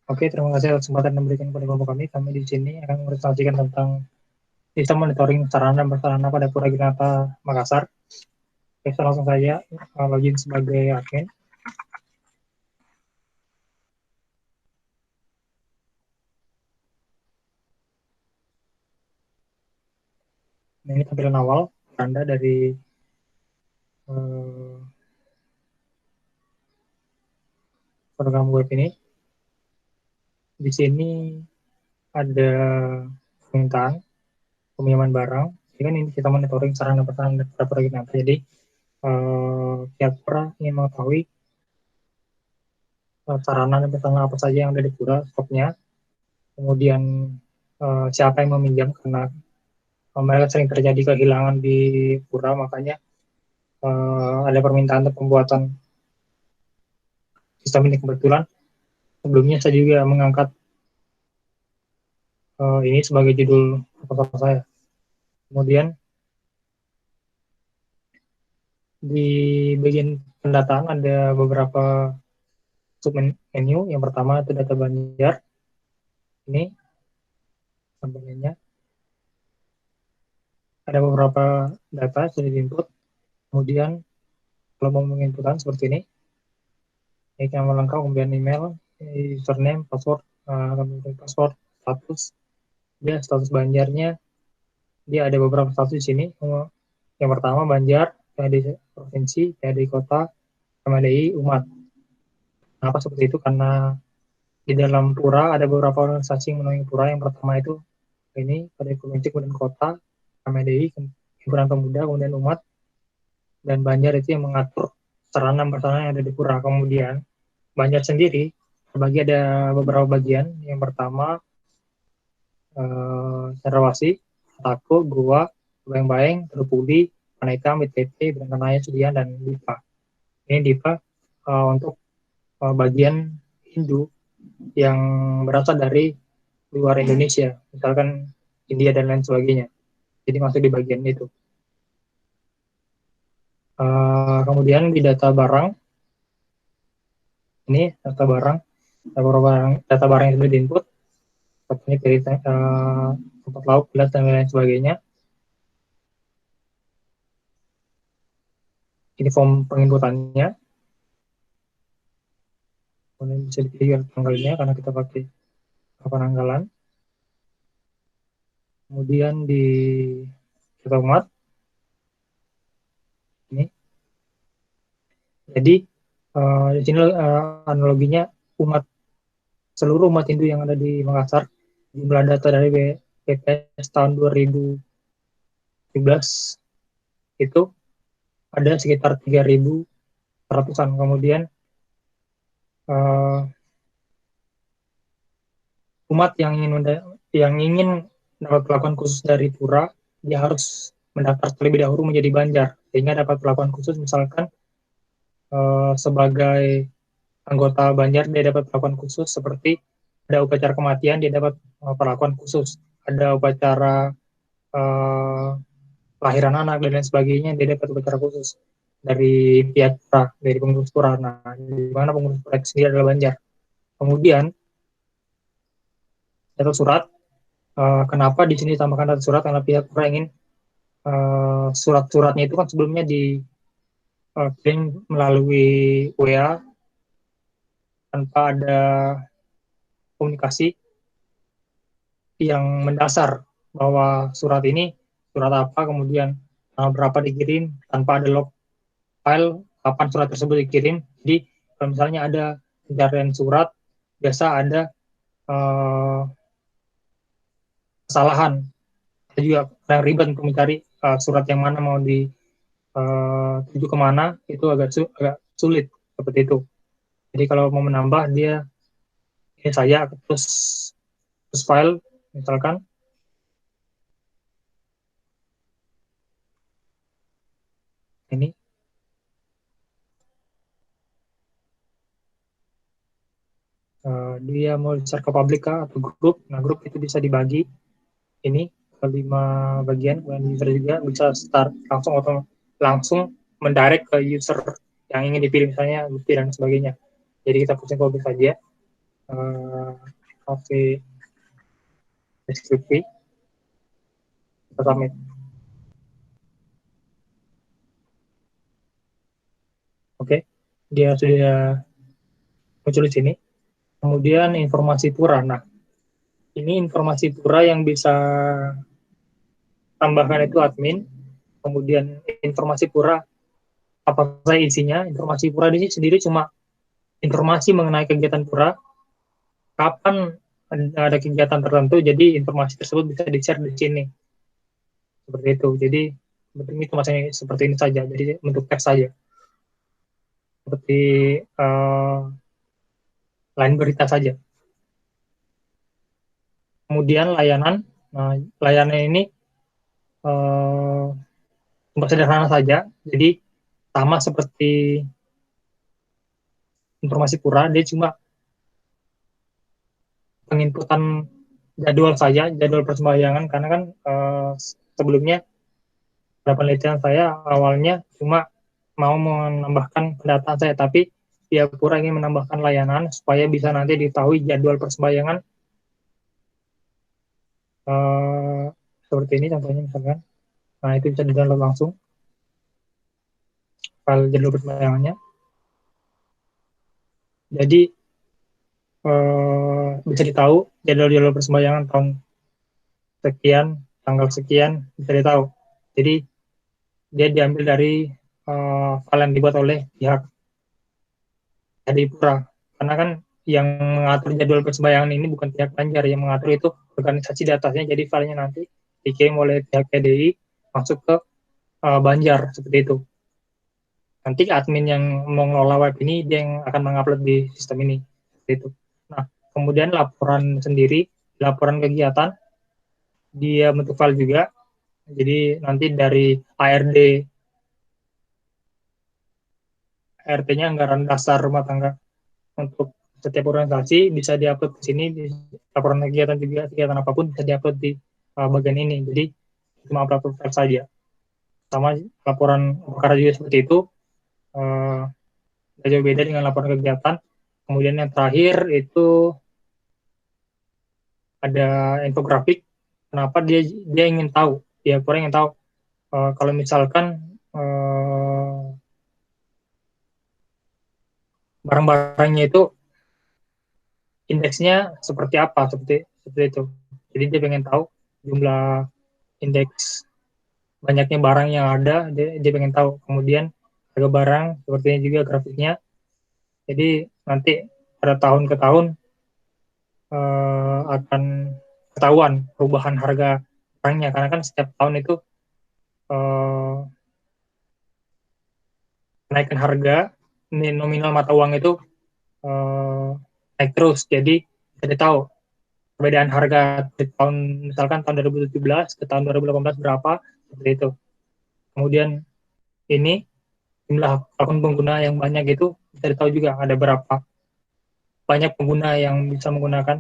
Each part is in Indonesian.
Oke, terima kasih atas kesempatan yang diberikan kepada kelompok kami. Kami di sini akan mempresentasikan tentang sistem monitoring sarana dan prasarana pada Pura Ginata Makassar. Oke, langsung saja login sebagai admin. Nah, ini tampilan awal Anda dari eh, program web ini. Di sini ada permintaan peminjaman barang. Ini kan ini kita monitoring sarana dan prasarana pada Pura Ginata. Jadi pihak Pura ingin mengetahui sarana dan prasarana apa saja yang ada di Pura, stoknya, kemudian siapa yang meminjam karena mereka sering terjadi kehilangan di Pura, makanya ada permintaan untuk pembuatan sistem ini. Kebetulan sebelumnya saya juga mengangkat ini sebagai judul proposal saya. Kemudian di bagian pendataan ada beberapa submenu. Yang pertama itu data Banjar. Ini sampelnya. Ada beberapa data sudah diinput. Kemudian kalau mau menginputkan seperti ini, nama lengkap, kemudian email, username, password, password, status. Dia status Banjarnya, dia ada beberapa status di sini. Yang pertama Banjar, PAD provinsi, PAD kota, PMDI umat. Kenapa seperti itu? Karena di dalam Pura ada beberapa organisasi yang menaungi Pura. Yang pertama itu ini pada provinsi, kemudian kota, PMDI, himpunan pemuda, kemudian umat, dan Banjar itu yang mengatur sarana prasarana yang ada di Pura. Kemudian Banjar sendiri terbagi ada beberapa bagian. Yang pertama Cendrawasih, Tako, Goa, Bayang-Bayang, Terpudi, Paneka, MTP, Berantanaya, Sudian, dan Dipa. Ini Dipa untuk bagian Hindu yang berasal dari luar Indonesia, misalkan India dan lain sebagainya. Jadi masuk di bagian itu. Kemudian di data barang, ini data barang yang sudah diinput, seperti dari tempat lauk, gelas, dan lain sebagainya. Ini form penginputannya. Kemudian bisa dipilih tanggalnya karena kita pakai penanggalan. Kemudian di kita umat ini. Jadi di sini analoginya seluruh umat Hindu yang ada di Makassar, jumlah data dari BPS tahun 2017 itu ada sekitar 3.100-an. Kemudian umat yang ingin dapat perlakuan khusus dari Pura, dia harus mendaftar terlebih dahulu menjadi Banjar sehingga dapat perlakuan khusus. Misalkan sebagai anggota Banjar dia dapat perlakuan khusus, seperti ada upacara kematian dia dapat perlakuan khusus, ada upacara lahiran anak dan lain sebagainya dia dapat upacara khusus dari pihak Pura, dari pengurus Pura. Nah, di mana pengurus Pura itu sendiri adalah Banjar. Kemudian data surat, kenapa di sini ditambahkan data surat? Karena pihak Pura ingin surat-suratnya itu kan sebelumnya dikirim melalui WA tanpa ada komunikasi yang mendasar bahwa surat ini surat apa, kemudian berapa dikirim, tanpa ada log file kapan surat tersebut dikirim. Jadi kalau misalnya ada pencarian surat, biasa ada kesalahan. Ada juga yang ribet untuk mencari surat yang mana mau dituju kemana, itu agak sulit seperti itu. Jadi kalau mau menambah dia ini saya terus file misalkan ini dia mau share ke publik atau grup. Nah, grup itu bisa dibagi ini ke 5 bagian. Dan user juga bisa start langsung mendirect ke user yang ingin dipilih, misalnya Lutfi dan sebagainya. Jadi kita pusing publik saja. kasih deskripsi, kita submit. Oke, dia sudah muncul di sini. Kemudian informasi pura. Nah, ini informasi pura yang bisa tambahkan itu admin. Kemudian informasi pura apa saja isinya. Informasi pura di sini sendiri cuma informasi mengenai kegiatan pura, kapan ada kegiatan tertentu, jadi informasi tersebut bisa di-share di sini. Seperti itu. Jadi ini cuma seperti ini saja. Jadi bentuk teks saja. Seperti lain berita saja. Kemudian layanan. Nah, layanan ini sederhana saja. Jadi sama seperti informasi pura, dia cuma penginputan jadwal saja, jadwal persembahyangan, karena kan sebelumnya pada penelitian saya awalnya cuma mau menambahkan pendataan saya, tapi pihak pura ingin menambahkan layanan supaya bisa nanti diketahui jadwal persembahyangan seperti ini contohnya misalkan. Nah, itu bisa di-download langsung file jadwal persembahyangannya. Jadi bisa ditahu jadwal-jadwal persembahyangan tahun sekian, tanggal sekian, bisa ditahu. Jadi dia diambil dari file yang dibuat oleh pihak Adipura. Karena kan yang mengatur jadwal persembahyangan ini bukan pihak Banjar, yang mengatur itu organisasi datasnya, jadi filenya nanti dikirim oleh pihak PDI masuk ke Banjar, seperti itu. Nanti admin yang mengelola web ini, dia yang akan mengupload di sistem ini, seperti itu. Nah, kemudian laporan sendiri, laporan kegiatan, dia bentuk file juga, jadi nanti dari ART-nya anggaran dasar rumah tangga untuk setiap organisasi bisa diupload ke sini, di laporan kegiatan juga, kegiatan apapun bisa diupload di bagian ini. Jadi cuma upload file saja. Sama laporan perkara juga seperti itu, tidak jauh beda dengan laporan kegiatan. Kemudian yang terakhir itu ada infografik. Kenapa dia ingin tahu, dia kurang ingin tahu kalau misalkan barang-barangnya itu indeksnya seperti apa, seperti itu. Jadi dia pengen tahu jumlah indeks banyaknya barang yang ada, dia pengen tahu. Kemudian harga barang, sepertinya juga grafiknya. Jadi nanti pada tahun ke tahun akan ketahuan perubahan harga barangnya, karena kan setiap tahun itu kenaikan harga nominal mata uang itu naik terus. Jadi kita tahu perbedaan harga di tahun, misalkan tahun 2017 ke tahun 2018 berapa, seperti itu. Kemudian ini jumlah akun pengguna yang banyak itu bisa ditahu juga ada berapa banyak pengguna yang bisa menggunakan,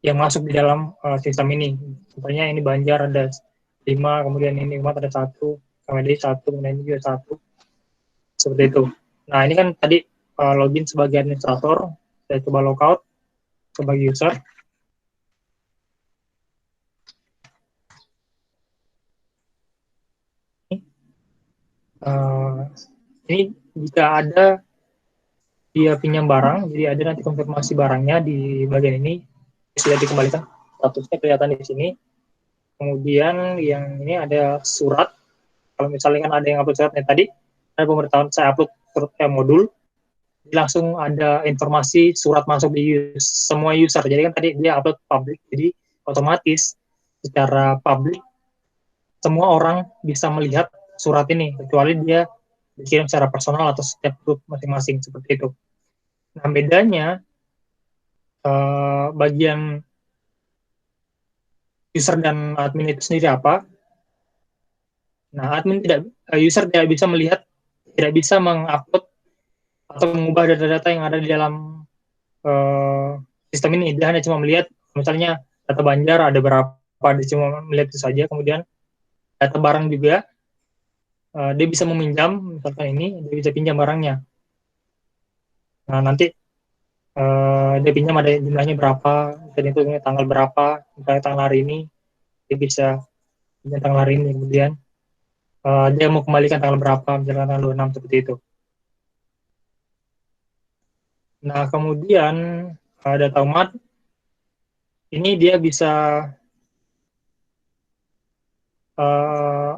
yang masuk di dalam sistem ini. Contohnya ini Banjar ada 5, kemudian ini Umat ada 1, KMD 1, kemudian ini juga 1, seperti itu. Nah, ini kan tadi login sebagai administrator, saya coba logout sebagai user. Ini jika ada dia pinjam barang, jadi ada nanti konfirmasi barangnya di bagian ini, sudah dikembalikan, statusnya kelihatan di sini. Kemudian yang ini ada surat, kalau misalnya kan ada yang upload suratnya tadi, ada pemberitahuan saya upload surat modul, langsung ada informasi surat masuk di semua user. Jadi kan tadi dia upload public, jadi otomatis secara publik semua orang bisa melihat surat ini, kecuali dia dikirim secara personal atau setiap grup masing-masing, seperti itu. Nah, bedanya bagian user dan admin itu sendiri apa? Nah, user tidak bisa melihat, tidak bisa mengupload atau mengubah data-data yang ada di dalam sistem ini. Dia hanya cuma melihat, misalnya data Banjar ada berapa, dia cuma melihat itu saja. Kemudian data barang juga, dia bisa meminjam, misalkan ini, dia bisa pinjam barangnya. Nah, nanti dia pinjam ada jumlahnya berapa, dan itu tanggal berapa, misalnya tanggal hari ini, dia bisa pinjam tanggal hari ini, kemudian dia mau kembalikan tanggal berapa, misalnya tanggal 26, seperti itu. Nah, kemudian data umat, ini dia bisa uh,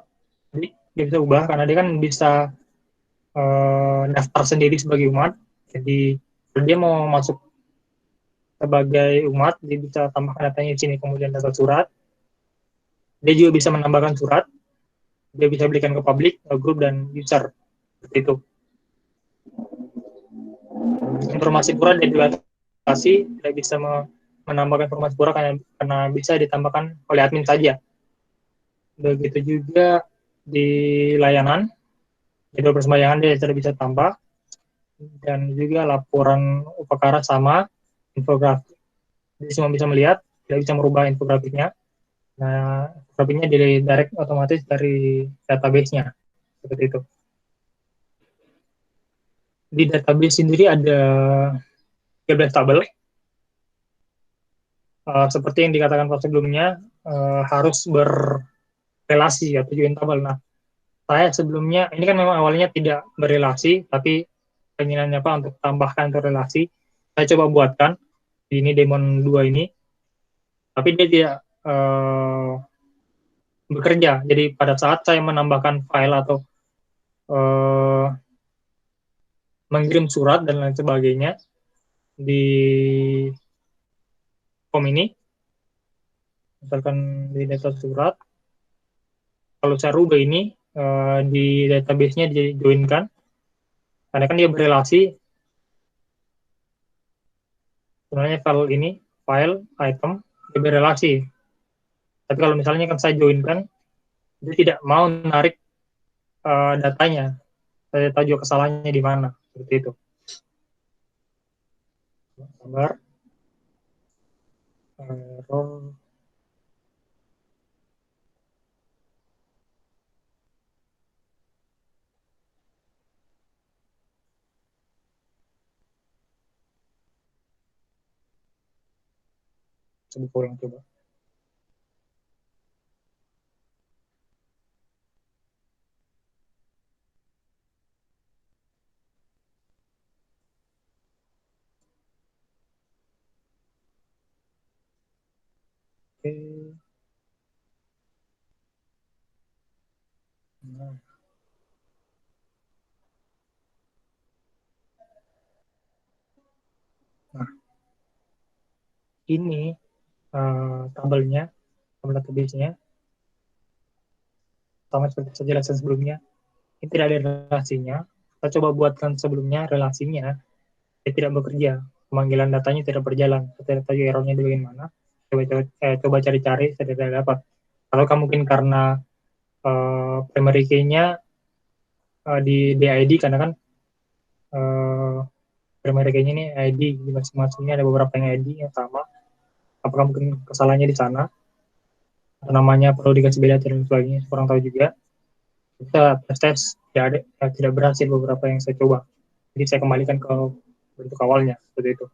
dia bisa ubah, karena dia kan bisa daftar sendiri sebagai umat. Jadi, kalau dia mau masuk sebagai umat, dia bisa tambahkan datanya di sini, kemudian data surat. Dia juga bisa menambahkan surat, dia bisa berikan ke publik, grup, dan user. Seperti itu. Informasi pura dia dibatasi, tidak bisa menambahkan informasi pura karena bisa ditambahkan oleh admin saja. Begitu juga di layanan, jadwal persembayangan dia tidak bisa tambah, dan juga laporan upacara sama infografik. Jadi cuma bisa melihat, tidak bisa merubah infografiknya. Nah, infografiknya di direct otomatis dari database-nya. Seperti itu. Di database sendiri ada 13 tabel. Seperti yang dikatakan sebelumnya, harus berrelasi atau join tabel. Nah, saya sebelumnya, ini kan memang awalnya tidak berrelasi, tapi keinginannya Pak untuk tambahkan untuk relasi. Saya coba buatkan, ini Daemon 2 ini, tapi dia tidak bekerja. Jadi pada saat saya menambahkan file atau uh, mengirim surat dan lain sebagainya di form ini, misalkan di data surat, kalau saya rubah ini di database-nya di-join-kan, karena kan dia berrelasi, sebenarnya file ini, file, item, dia berrelasi. Tapi kalau misalnya kan saya join-kan, dia tidak mau menarik datanya. Saya tahu juga kesalahannya di mana, seperti itu. Sabar. Error. Coba ulang coba. Oke. Nah, nah, ini tabelnya, tabel database-nya, sama seperti saya jelaskan sebelumnya, ini tidak ada relasinya. Kita coba buatkan sebelumnya relasinya, dia tidak bekerja. Pemanggilan datanya tidak berjalan. Kita tidak tahu errornya di bagian mana. Coba cari-cari, saya tidak dapat. Kalau mungkin karena primary key-nya di DID, karena kan uh, primary key-nya ini ID, di masing-masingnya ada beberapa yang ID yang sama. Apakah mungkin kesalahannya di sana? Atau namanya perlu dikasih beda dan sebagainya, kurang tahu juga. Kita tes tidak berhasil beberapa yang saya coba. Jadi saya kembalikan ke bentuk awalnya, seperti itu.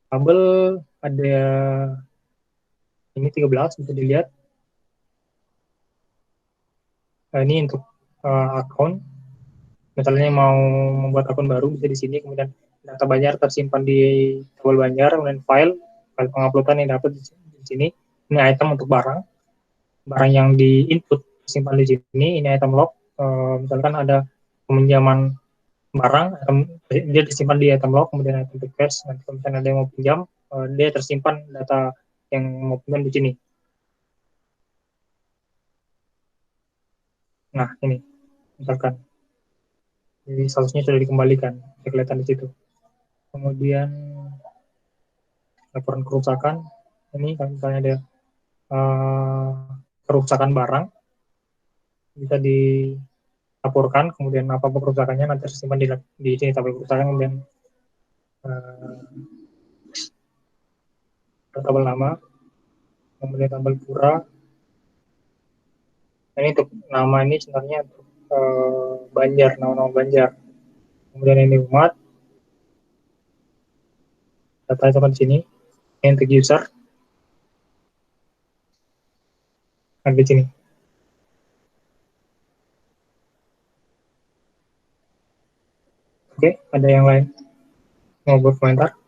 Tabel ada ini 13, bisa dilihat. Ini untuk akun. Misalnya mau membuat akun baru, bisa di sini. Kemudian data Banjar tersimpan di tabel Banjar, kemudian file penguploadan yang dapat di sini. Ini item untuk barang. Barang yang di input simpan di sini. Ini item log. Misalkan ada peminjaman barang, dia tersimpan di item log, kemudian item request. Nanti kalau misalnya ada yang mau pinjam, dia tersimpan data yang mau pinjam di sini. Nah, ini misalkan. Jadi seharusnya sudah dikembalikan, kelihatan di situ. Kemudian laporan kerusakan, ini kalau misalnya ada kerusakan barang, bisa dilaporkan, kemudian apa kerusakannya nanti tersimpan di sini tabel kerusakan, kemudian tabel nama, kemudian tabel pura. Ini untuk nama ini sebenarnya untuk Banjar, nama-nama Banjar. Kemudian ini umat, data sama di sini. Untuk user ada di sini. Oke, ada yang lain mau berkomentar?